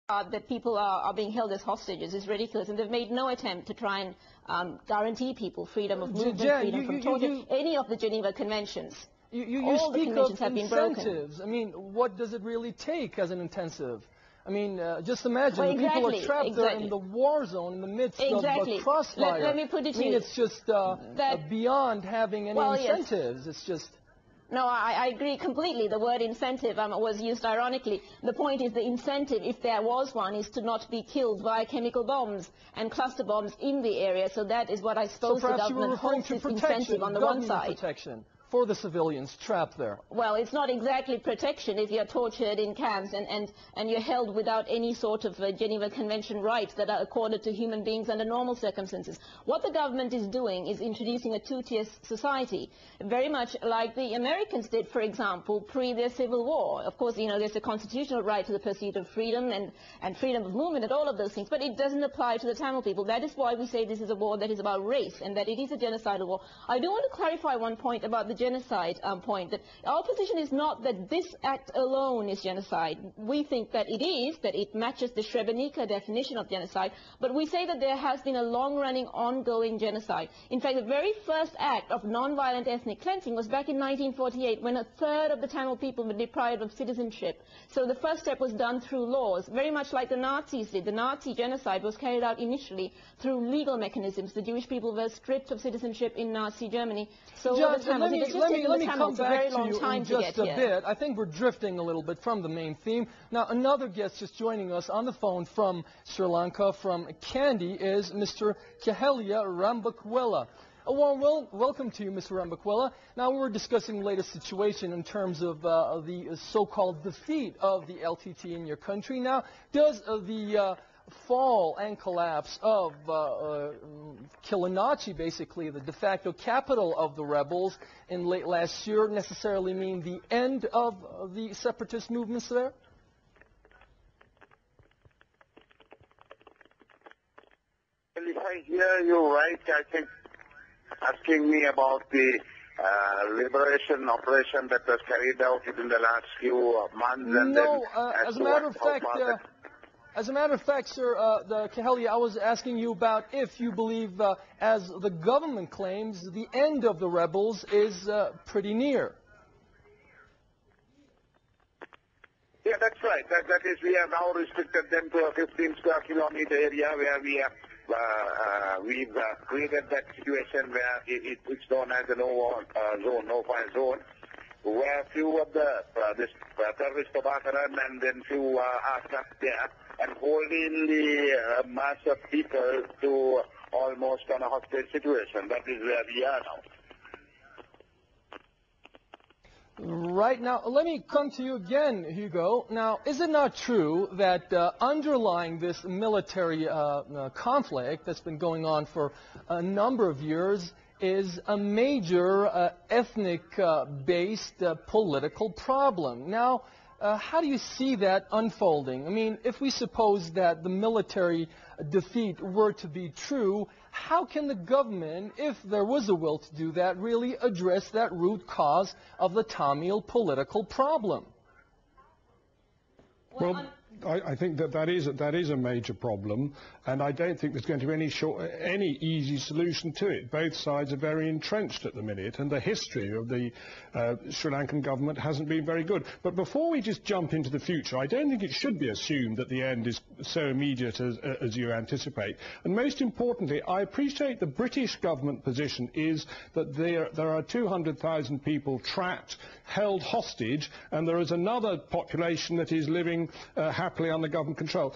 that people are being held as hostages is ridiculous, and they've made no attempt to try and guarantee people freedom of movement, freedom from torture, any of the Geneva Conventions. You speak of incentives. I mean, what does it really take as an incentive? I mean, just imagine the people are trapped there in the war zone in the midst of a crossfire. Let me put it to you. It's just beyond having any incentives. Yes. It's just... No, I agree completely. The word incentive was used ironically. The point is the incentive, if there was one, is to not be killed by chemical bombs and cluster bombs in the area. So that is what I suppose the government hopes is incentive on the one side. Protection for the civilians trapped there. Well, it's not exactly protection if you're tortured in camps and you're held without any sort of Geneva Convention rights that are accorded to human beings under normal circumstances. What the government is doing is introducing a two-tier society, very much like the Americans did, for example, pre their Civil War. Of course, you know, there's a constitutional right to the pursuit of freedom and freedom of movement and all of those things, but it doesn't apply to the Tamil people. That is why we say this is a war that is about race and that it is a genocidal war. I do want to clarify one point about the genocide point. That our position is not that this act alone is genocide. We think that it matches the Srebrenica definition of genocide, but we say that there has been a long-running, ongoing genocide. In fact, the very first act of non-violent ethnic cleansing was back in 1948 when a third of the Tamil people were deprived of citizenship. So the first step was done through laws, very much like the Nazis did. The Nazi genocide was carried out initially through legal mechanisms. The Jewish people were stripped of citizenship in Nazi Germany. So John, let me come back to you in just a bit. I think we're drifting a little bit from the main theme. Now, another guest just joining us on the phone from Sri Lanka, from Kandy, is Mr. Kehelia Rambakwela. A warm welcome to you, Mr. Rambakwela. Now, we're discussing the latest situation in terms of the so-called defeat of the LTT in your country. Now, does the fall and collapse of Kilinachi, basically the de facto capital of the rebels in late last year, necessarily mean the end of the separatist movements there? Well, if I hear you right, I think asking me about the liberation operation that was carried out within the last few months. And no, as a matter of fact, sir, Kehelia, I was asking you about if you believe, as the government claims, the end of the rebels is pretty near. Yeah, that's right. That is, we have now restricted them to a 15 square kilometer area where we have we've created that situation where it's known as a no fire zone, where few of the terrorist Prabhakaran and then few are stuck there and holding the mass of people to almost on a hostage situation. That is where we are now. Right. Now, let me come to you again, Hugo. Now, is it not true that underlying this military conflict that's been going on for a number of years is a major ethnic-based political problem? Now, how do you see that unfolding? I mean, if we suppose that the military defeat were to be true, how can the government, if there was a will to do that, really address that root cause of the Tamil political problem? Well, I think that is a major problem, and I don't think there's going to be any easy solution to it. Both sides are very entrenched at the minute, and the history of the Sri Lankan government hasn't been very good. But before we just jump into the future, I don't think it should be assumed that the end is so immediate as you anticipate. And most importantly, I appreciate the British government position is that there are 200,000 people trapped, held hostage, and there is another population that is living happily under government control.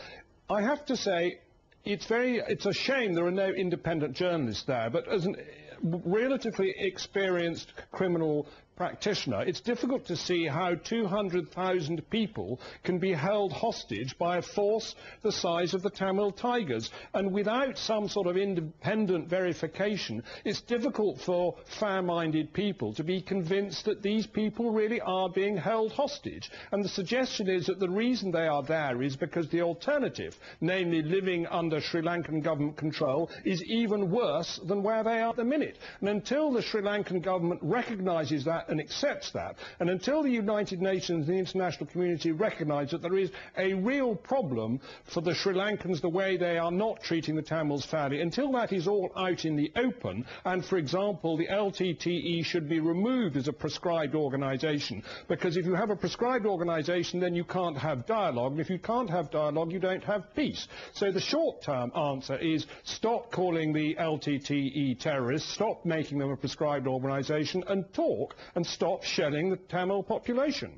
I have to say, it's a shame there are no independent journalists there, but as a relatively experienced criminal practitioner, it's difficult to see how 200,000 people can be held hostage by a force the size of the Tamil Tigers. And without some sort of independent verification, it's difficult for fair-minded people to be convinced that these people really are being held hostage. And the suggestion is that the reason they are there is because the alternative, namely living under Sri Lankan government control, is even worse than where they are at the minute. And until the Sri Lankan government recognises that that and accepts that. And until the United Nations and the international community recognise that there is a real problem for the Sri Lankans, the way they are not treating the Tamils fairly, until that is all out in the open, and, for example, the LTTE should be removed as a proscribed organisation, because if you have a proscribed organisation, then you can't have dialogue, and if you can't have dialogue, you don't have peace. So the short-term answer is stop calling the LTTE terrorists, stop making them a proscribed organisation, and talk, and stop shelling the Tamil population.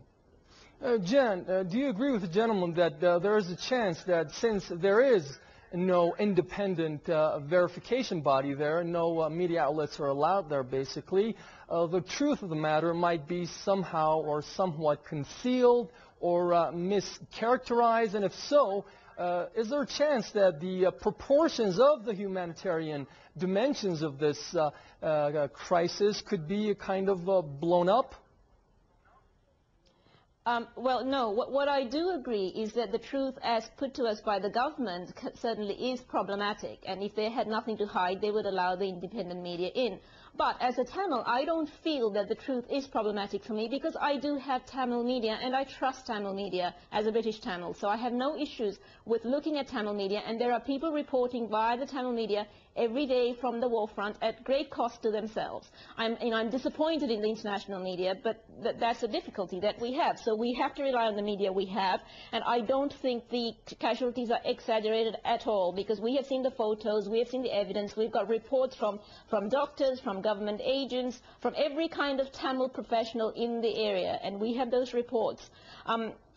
Jen, do you agree with the gentleman that there is a chance that since there is no independent verification body there, no media outlets are allowed there basically, the truth of the matter might be somehow or somewhat concealed or mischaracterized, and if so, is there a chance that the proportions of the humanitarian dimensions of this crisis could be kind of blown up? Well, no. What I do agree is that the truth as put to us by the government certainly is problematic, and if they had nothing to hide, they would allow the independent media in. But as a Tamil, I don't feel that the truth is problematic for me, because I do have Tamil media, and I trust Tamil media as a British Tamil. So I have no issues with looking at Tamil media, and there are people reporting via the Tamil media every day from the war front at great cost to themselves. I'm disappointed in the international media, but that's a difficulty that we have. So we have to rely on the media we have, and I don't think the casualties are exaggerated at all, because we have seen the photos, we have seen the evidence, we've got reports from doctors, from government agents, from every kind of Tamil professional in the area, and we have those reports.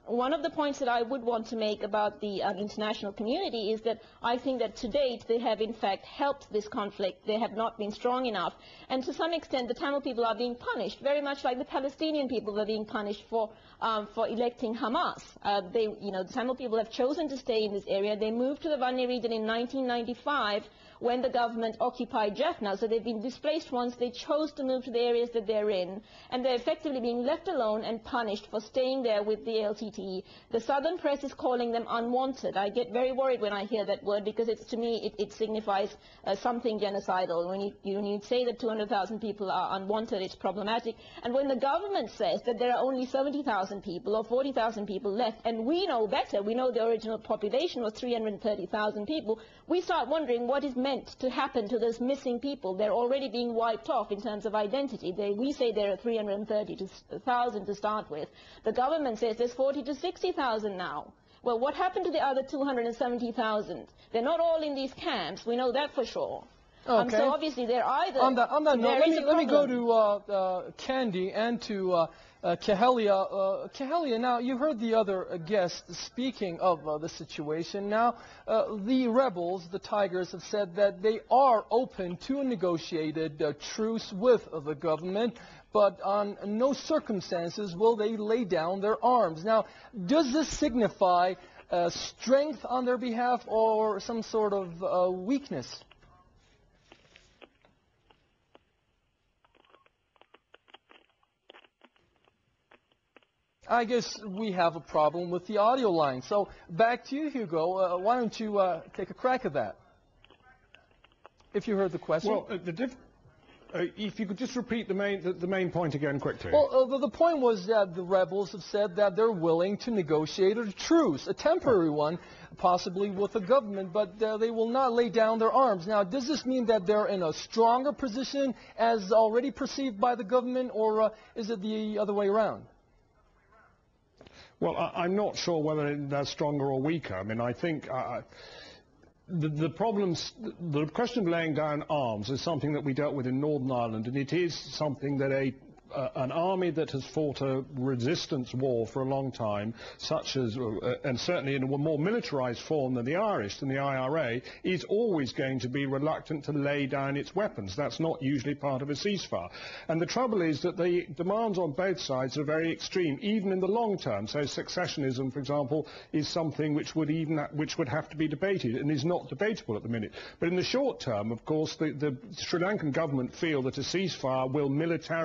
One of the points that I would want to make about the international community is that I think that to date they have in fact helped this conflict. They have not been strong enough, and to some extent the Tamil people are being punished, very much like the Palestinian people were being punished for electing Hamas. The Tamil people have chosen to stay in this area. They moved to the Vanni region in 1995 when the government occupied Jaffna. So they've been displaced once. They chose to move to the areas that they're in, and they're effectively being left alone and punished for staying there with the LTTE. The southern press is calling them unwanted. I get very worried when I hear that word, because to me it signifies something genocidal. When you say that 200,000 people are unwanted, it's problematic. And when the government says that there are only 70,000 people or 40,000 people left, and we know better, we know the original population was 330,000 people, we start wondering what is meant to happen to those missing people. They're already being wiped off in terms of identity. We say there are 330,000 to start with. The government says there's 40 to 60,000 now. Well, what happened to the other 270,000? They're not all in these camps. We know that for sure. Okay. So obviously they're either... On that note, let me go to Candy and to Cahelia. Cahelia, now you heard the other guest speaking of the situation. Now, the rebels, the Tigers, have said that they are open to a negotiated truce with the government, but on no circumstances will they lay down their arms. Now, does this signify strength on their behalf or some sort of weakness? I guess we have a problem with the audio line. So back to you, Hugo. Why don't you take a crack at that? If you heard the question. Well, if you could just repeat the main point again quickly. Well, the point was that the rebels have said that they're willing to negotiate a truce, a temporary one, possibly with the government, but they will not lay down their arms. Now, does this mean that they're in a stronger position as already perceived by the government, or is it the other way around? Well, I'm not sure whether they're stronger or weaker. I mean, I think the question of laying down arms is something that we dealt with in Northern Ireland, and it is something that an army that has fought a resistance war for a long time, such as, and certainly in a more militarised form than the Irish, than the IRA, is always going to be reluctant to lay down its weapons. That's not usually part of a ceasefire. And the trouble is that the demands on both sides are very extreme, even in the long term. So secessionism, for example, is something which would have to be debated and is not debatable at the minute. But in the short term, of course, the Sri Lankan government feel that a ceasefire will militarily